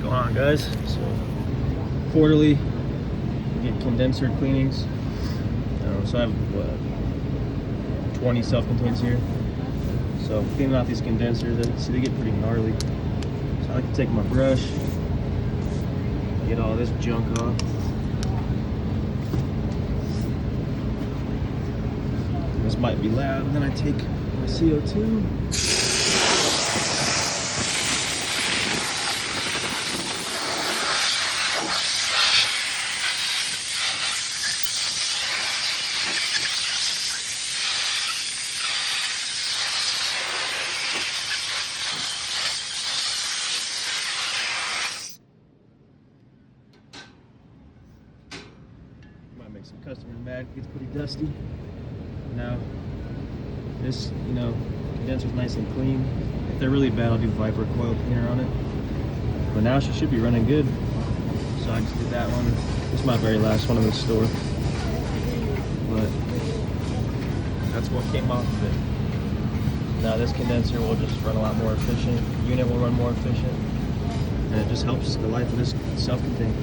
going on, guys? So quarterly we get condenser cleanings. So I have 20 self-contains here. So cleaning out these condensers, see they get pretty gnarly. So I like to take my brush, get all this junk off. This might be loud, and then I take my CO2. Might make some customers mad, it gets pretty dusty. Now, this, condenser's nice and clean. If they're really bad, I'll do Viper coil cleaner on it. But now she should be running good. So I just did that one. This is my very last one in the store. But that's what came off of it. Now this condenser will just run a lot more efficient. Unit will run more efficient. And it just helps the life of this self-contained.